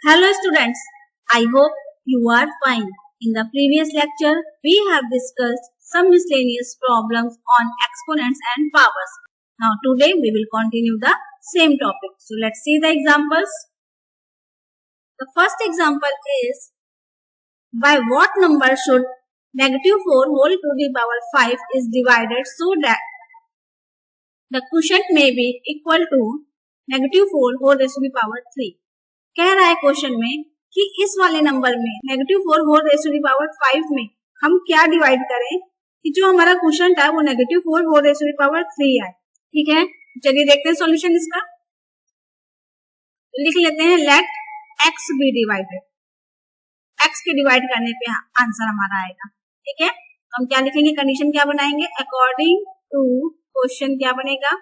Hello students, I hope you are fine. In the previous lecture, we have discussed some miscellaneous problems on exponents and powers. Now today we will continue the same topic. So let's see the examples. The first example is, by what number should negative 4 whole to the power 5 is divided so that the quotient may be equal to negative 4 whole raised to the power 3. कह रहा है question में कि इस वाले number में negative 4 whole raise to the power 5 में हम क्या डिवाइड करें कि जो हमारा क्वेश्चन था वो negative 4 whole raise to the power 3 आए। ठीक है, चलिए देखते हैं सॉल्यूशन इसका। लिख लेते हैं let x be divided. x के डिवाइड करने पे आंसर हमारा आएगा। ठीक है, हम क्या लिखेंगे, कंडीशन क्या बनाएंगे, अकॉर्डिंग टू क्वेश्चन क्या बनेगा,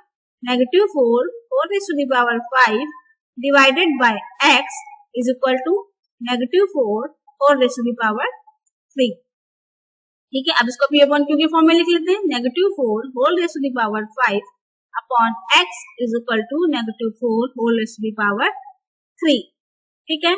negative 4 whole raise to the power 5 divided by x is equal to negative 4 whole raised to the power 3। ठीक है, अब इसको p upon q के फॉर्म में लिख लेते हैं, negative 4 whole raised to the power 5 upon x is equal to negative 4 whole raised to the power 3। ठीक है,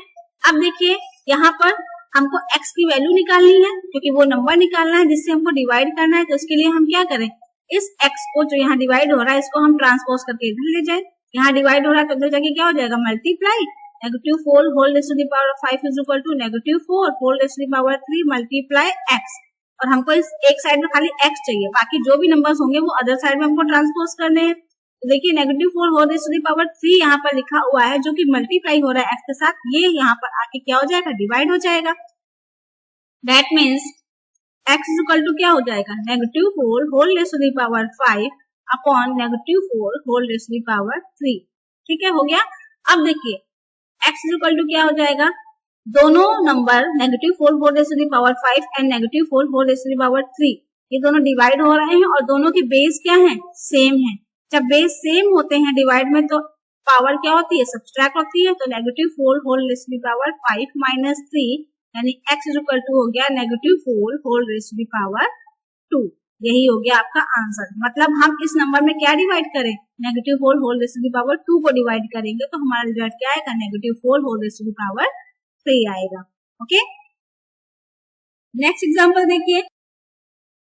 अब देखिए यहाँ पर हमको x की वैल्यू निकालनी है क्योंकि वो नंबर निकालना है जिससे हमको डिवाइड करना है। तो इसके लिए हम क्या करें, इस x को जो यहाँ डिवाइड हो रहा है इसको हम ट्रांसपोज करके इधर ले जाए। यहाँ डिवाइड हो रहा है तो उधर जाके क्या हो जाएगा, multiply negative 4 whole raise to the power 5 is equal to negative 4 whole raise to the power 3 multiply x। और हमको इस एक साइड में खाली x चाहिए, बाकी जो भी नंबर्स होंगे वो अदर साइड में हमको ट्रांसपोज करने हैं। तो देखिए negative 4 whole raise to the power 3 यहाँ पर लिखा हुआ है जो कि मल्टीप्लाई हो रहा है x के साथ, ये यहाँ पर आके क्या हो जाएगा, डिवाइड हो जाएगा। That means x is equal to क्या हो जाएगा, negative 4 whole raise to the power 5 upon negative 4 whole raise to the power 3। ठीक है, हो गया। अब देखिए x इज इक्वल टू क्या हो जाएगा, दोनों number negative 4 whole raise to the power 5 and negative 4 whole raise to the power 3 ये दोनों डिवाइड हो रहे हैं और दोनों के बेस क्या हैं, सेम है। जब बेस सेम होते हैं डिवाइड में तो पावर क्या होती है, सब्सट्रैक्ट होती है। तो negative 4 whole raise to the power 5 minus 3 यानी x इज इक्वल टू हो गया negative 4 whole raise to the power 2। यही हो गया आपका आंसर। मतलब हम इस नंबर में क्या डिवाइड करें, negative 4 whole raise to the power 2 को डिवाइड करेंगे तो हमारा रिजल्ट क्या आएगा, negative 4 whole raise to the power 3 आएगा। ओके, नेक्स्ट एग्जांपल देखिए।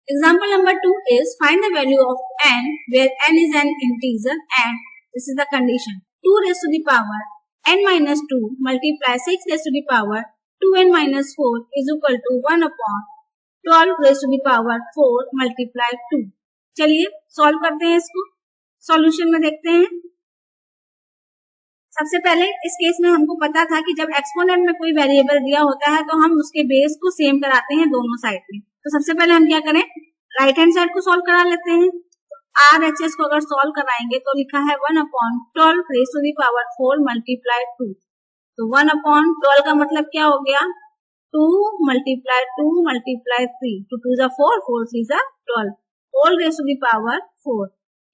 Example number 2 is find the value of n where n is an integer and this is the condition 2 raise to the power n minus 2 multiply 6 raise to the power 2n minus 4 is equal to 1 upon 12 raise to the power 4 multiply 2। चलिए solve करते हैं इसको। Solution में देखते हैं। सबसे पहले इस केस में हमको पता था कि जब एक्सपोनेंट में कोई वेरिएबल दिया होता है तो हम उसके बेस को सेम कराते हैं दोनों साइड में। तो सबसे पहले हम क्या करें, राइट हैंड साइड को सॉल्व करा लेते हैं। तो RHS को अगर सॉल्व कराएंगे तो लिखा है 1 upon 12 raise to the power 4 multiply 2। तो 1 अपॉन 12 का मतलब क्या हो गया, 2 मल्टीप्लाई 2 मल्टीप्लाई 3, 2 2 जा 4, 4 3 जा 12 whole raise to the power 4।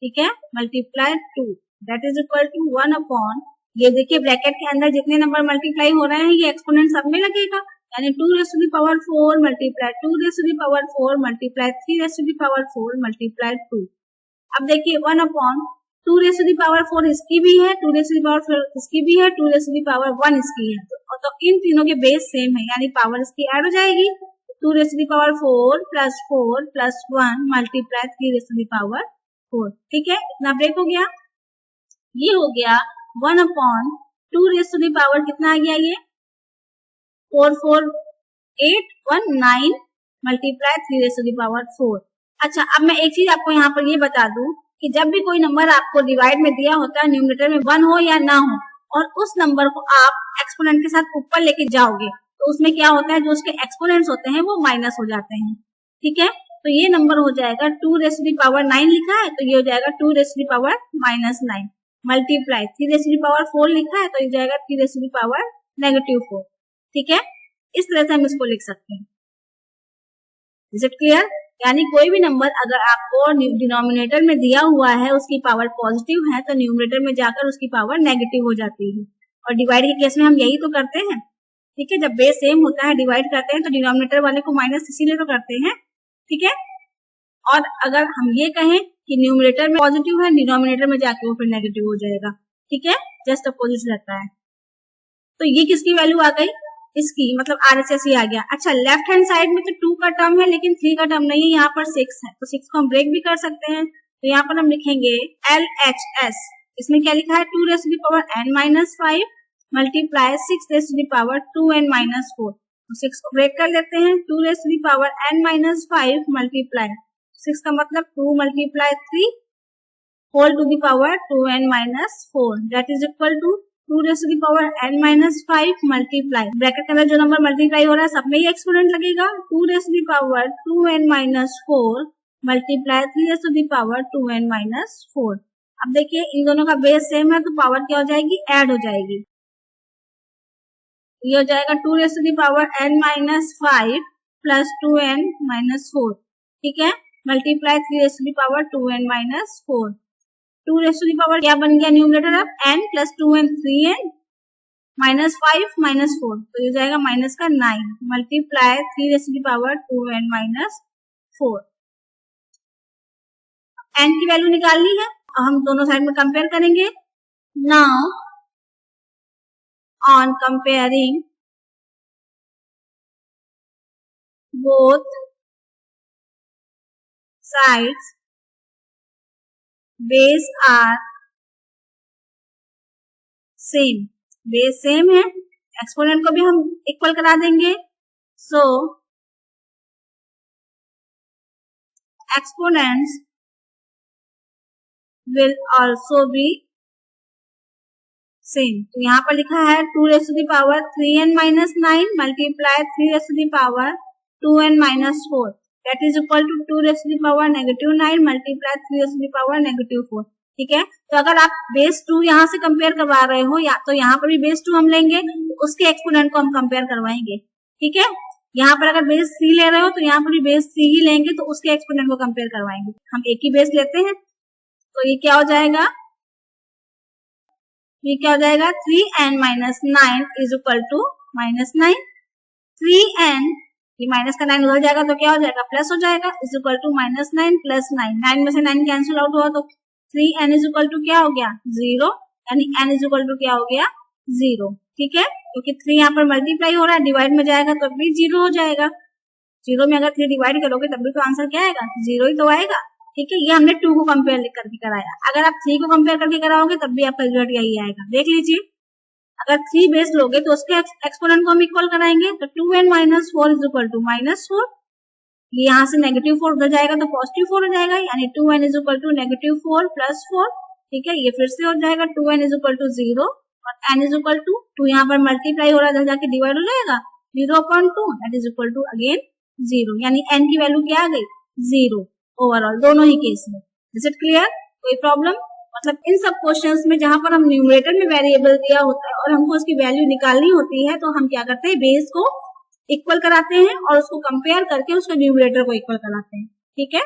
ठीक है, multiply 2 that is equal to 1 upon, ये देखिए ब्रैकेट के अंदर जितने नंबर मल्टीप्लाई हो रहे हैं ये एक्सपोनेंट सब में लगेगा, यानी 2 raise to the power 4 multiply 2 raise to the power 4 multiply 3 raise to the power 4 multiply 2। अब देखिए 1 upon 2 raise to the power 4 इसकी भी है, 2 रेज़ टू द पावर 4 इसकी भी है, 2 रेज़ टू द पावर 1 इसकी है। तो इन तीनों के बेस सेम है यानी पावर इसकी ऐड हो जाएगी। 2 raise to the power 4 plus 1 multiply 3 raise to the power 4। ठीक है, इतना ब्रेक हो गया। ये हो गया 1 upon 2 raise to the power कितना आ गया, ये 4 4 8 1 9 multiply 3 raise to the power 4। अच्छा, अब मैं एक चीज आपको यहाँ पर ये बता दूं कि जब भी कोई नंबर आपको डिवाइड में दिया होता है, न्यूमरेटर में 1 हो या ना हो, और उस नंबर को आप एक्सपोनेंट के साथ ऊपर लेके जाओगे तो उसमें क्या होता है, जो उसके एक्सपोनेंट्स होते हैं वो माइनस हो जाते हैं। ठीक है, तो ये नंबर हो जाएगा 2 रेज़ टू द पावर 9 लिखा है तो ये हो जाएगा 2 raise to the power minus 9 multiply 3 raise to the power 4 लिखा है तो ये जाएगा 3 raise to the power negative 4। ठीक है, इस तरह से हम इसको लिख सकते हैं। Is it clear? यानी कोई भी नंबर अगर आपको डिनोमिनेटर में दिया हुआ है उसकी पावर पॉजिटिव है तो न्यूमरेटर में जाकर उसकी पावर नेगेटिव हो जाती है। और डिवाइड के केस में हम यही तो करते हैं। ठीक है, जब बेस सेम होता है डिवाइड करते हैं तो डिनोमिनेटर वाले को माइनस इसीलिए तो करते हैं। ठीक है, और अगर हम ये कहें कि न्यूमरेटर में पॉजिटिव है, डिनोमिनेटर में जाके वो फिर नेगेटिव हो जाएगा। ठीक है, जस्ट अपोजिट रहता है। तो ये किसकी वैल्यू आ गई, इसकी, मतलब RHS ही आ गया। अच्छा, लेफ्ट हैंड साइड में तो 2 का टर्म है लेकिन 3 का टर्म नहीं है, यहाँ पर 6 है, तो 6 को हम ब्रेक भी कर सकते हैं। तो यहाँ पर हम लिखेंगे LHS, इसमें क्या लिखा है 2 raised to the power n minus 5 multiply 6 raised to the power 2n minus 4। तो 6 को ब्रेक कर लेते हैं, 2 raised to the power n minus 5 multiply 6 का मतलब 2 multiply 3 whole to the power 2n minus 4 that is equal to 2 raised to the power n minus 5 multiply, bracket के अंदर जो नंबर मल्टीप्लाई हो रहा है सब में ही एक्सपोनेंट लगेगा, 2 raised to the power 2n minus 4 multiply 3 raised to the power 2n minus 4। अब देखिए इन दोनों का बेस सेम है तो पावर क्या हो जाएगी, ऐड हो जाएगी। ये हो जाएगा 2 raised to the power n minus 5 plus 2n minus 4, ठीक है, multiply 3 raised to the power 2n minus 4। 2 raised to the power क्या बन गया न्यूमरेटर अब n plus 2n 3n minus 5 minus 4, तो ये जाएगा माइनस का 9 multiply 3 raised to the power 2n minus 4। n की वैल्यू निकालनी है, हम दोनों साइड में कंपेयर करेंगे। Now on comparing both sides, base are same, base same है, एक्सपोनेंट को भी हम इक्वल करा देंगे, so exponents will also be same. तो यहाँ पर लिखा है 2 raised to the power 3n minus 9 multiply 3 raised to the power 2n minus 4 that is equal to 2 raised to the power negative 9 multiply 3 raised to the power negative 4, ठीक है। तो अगर आप बेस 2 यहाँ से कंपेयर करवा रहे हो या तो यहाँ पर भी बेस 2 हम लेंगे, तो उसके एक्सपोनेंट को हम कंपेयर करवाएंगे, ठीक है। यहाँ पर अगर बेस 3 ले रहे हो तो यहाँ पर भी बेस 3 ही लेंगे, तो उसके एक्सपोनेंट को कंपेयर करवाएंगे। हम एक ही बेस लेते हैं, तो ये क्या हो जाएगा, ये क्या हो जाएगा 3n minus 9 is equal to minus 9, 3n ये माइनस का 9 उधर जाएगा तो क्या हो जाएगा प्लस हो जाएगा, is equal to minus 9 plus 9, 9 में से 9 कैंसिल आउट हुआ तो 3n इज इक्वल टू क्या हो गया 0, यानी n इज इक्वल टू क्या हो गया 0, ठीक है, क्योंकि 3 यहाँ पर मल्टीप्लाई हो रहा है, डिवाइड में जाएगा तो भी 0 हो जाएगा, 0 में अगर 3 डिवाइड करोगे तब भी तो आंसर क्या आएगा 0 ही तो आएगा, ठीक है। ये हमने 2 को कंपेयर करके कराया, अगर आप 3 को कंपेयर करके कराओगे तब भी आपका रिजल्ट यही आएगा। देख लीजिए, अगर 3 बेस लोगे तो उसके एक्सपोनेंट को हम इक्वल कराएंगे, तो 2n minus 4 is equal to minus 4, ये यहाँ से नेगेटिव 4 उधर जाएगा तो पॉजिटिव 4 हो जाएगा, यानी 2n is equal to negative 4 plus 4, ठीक है। ये फिर से हो जाएगा 2n इज इक्वल टू 0 और n इज इक्वल टू 2 यहाँ पर मल्टीप्लाई हो रहा है, जाके डिवाइड हो जाएगा 0.2 that is equal to again 0, यानी n की वैल्यू क्या आ गई 0 ओवरऑल दोनों ही केस में। Is it clear? कोई प्रॉब्लम? मतलब इन सब क्वेश्चंस में जहां पर हम न्यूमरेटर में वेरिएबल दिया होता है और हमको उसकी वैल्यू निकालनी होती है, तो हम क्या करते हैं बेस को इक्वल कराते हैं और उसको कंपेयर करके उसके न्यूमरेटर को इक्वल कराते हैं, ठीक है।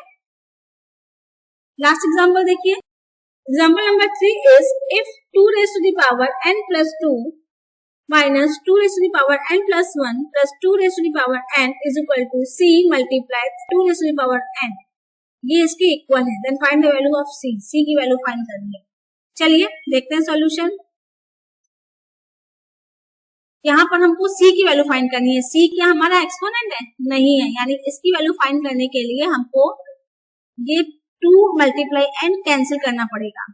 लास्ट एग्जांपल देखिए, example number 3 is if 2 raised to the power n plus 2 minus 2 raised to the power n plus 1 plus 2 raised to the power n is equal to c multiply 2 raised to the power n, ये इसके equal है, then find the value of c, c की value find करनी है। चलिए देखते हैं solution. यहाँ पर हमको c की वैल्यू फाइंड करनी है, c क्या हमारा एक्सपोनेंट है नहीं है, यानी इसकी वैल्यू फाइंड करने के लिए हमको ये 2 मल्टीप्लाई n कैंसिल करना पड़ेगा,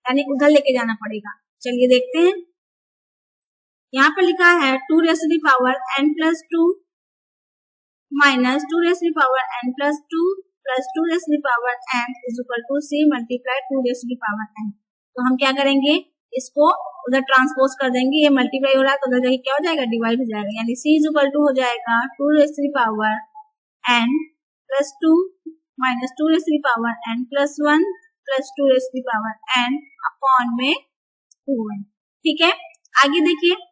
यानी उधर लेके जाना पड़ेगा। चलिए देखते हैं, यहाँ पर लिखा है 2 raised to the power n plus 2 minus 2 raised to the power n plus 2 plus 2 raised to the power n is equal to c multiply 2 raised to the power n। तो हम क्या करेंगे, इसको उधर ट्रांसपोज कर देंगे, ये मल्टीप्लाई हो रहा है तो उधर जाके क्या हो जाएगा डिवाइड हो जाएगा, यानी c is equal to हो जाएगा 2 raised to the power n plus 2 minus 2 raised to the power n plus 1 plus 2 raised to the power n upon में 2n, ठीक है। आगे देखिए,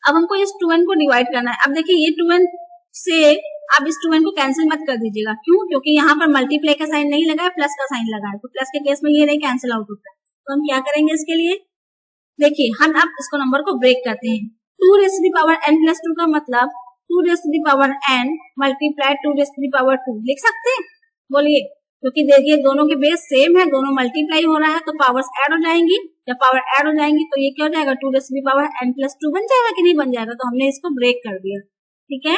अब हमको इस 2n को डिवाइड करना है। अब देखिए ये 2n से आप इस 2n को कैंसिल मत कर दीजिएगा, क्यों? क्योंकि यहाँ पर मल्टीप्लाई का साइन नहीं लगा है, प्लस का साइन लगा है, तो प्लस के केस में ये नहीं कैंसिल आउट होता है। तो हम क्या करेंगे इसके लिए, देखिए हम अब इसको नंबर को ब्रेक करते हैं। 2 raised to the power n plus 2 का मतलब 2 raised to the power n multiply 2 raised to the power 2 लिख सकते हैं, बोलिए, क्योंकि देखिए दोनों के बेस सेम है, दोनों मल्टीप्लाई हो रहा है तो पावर्स ऐड हो जाएंगी, जब पावर ऐड हो जाएंगी तो ये क्या हो जाएगा, 2 raise to the power n plus 2 बन जाएगा कि नहीं बन जाएगा, तो हमने इसको ब्रेक कर दिया। ठीक है,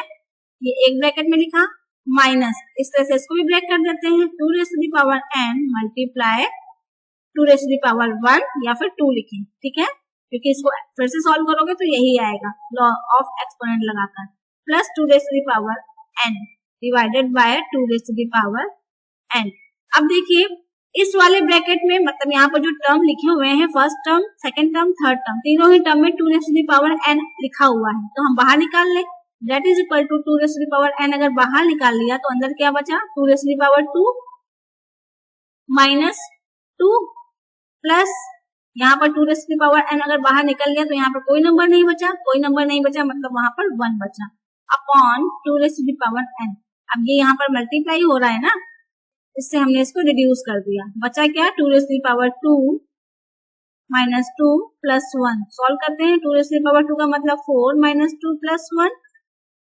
ये एक ब्रैकेट में लिखा, माइनस इस तरह से इसको भी ब्रेक कर देते हैं, 2 raise to the power n multiply 2 raise to the power 1 या फिर 2 लिखें। ठीक है, क्योंकि इसको फिर से सॉल्व करोगे तो यही आएगा लॉ ऑफ एक्सपोनेंट लगाकर, plus 2 raise to the power n divided by 2 raise to the power n। अब देखिए इस वाले ब्रैकेट में मतलब यहाँ पर जो टर्म लिखे हुए हैं, first term, second term, third term, तीनों ही टर्म में 2 raise to the power n लिखा हुआ है, तो हम बाहर निकाल ले। That is equal to 2 raise to the power n अगर बाहर निकाल लिया तो अंदर क्या बचा, 2 raise to the power 2 minus 2 plus यहाँ पर 2 raise to the power n अगर बाहर निकल लिया तो यहाँ पर कोई नंबर नहीं बचा, कोई नंबर नहीं बचा मतलब वहां पर 1 बचा upon 2 raise to the power n। अब ये यहाँ पर मल्टीप्लाई हो रहा है ना, इससे हमने इसको रिड्यूस कर दिया, बचा क्या, 2 raise to the power 2 minus 2 plus 1। Solve करते हैं, 2 रेज़ टू दी पावर 2 का मतलब 4 माइनस 2 प्लस 1,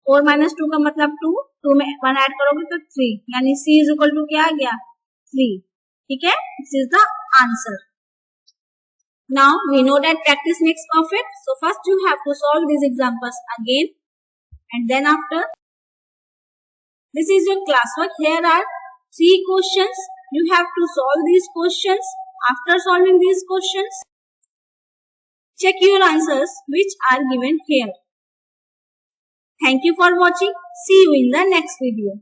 4 माइनस 2 का मतलब 2, 2 में 1 ऐड करोगे तो 3, यानी c इज इक्वल टू क्या आ गया, 3। ठीक है, this is the answer. Now we know that practice makes perfect, so first you have to solve these examples again and then after this is your classwork. Here are 3 questions, you have to solve these questions. After solving these questions, check your answers which are given here. Thank you for watching. See you in the next video.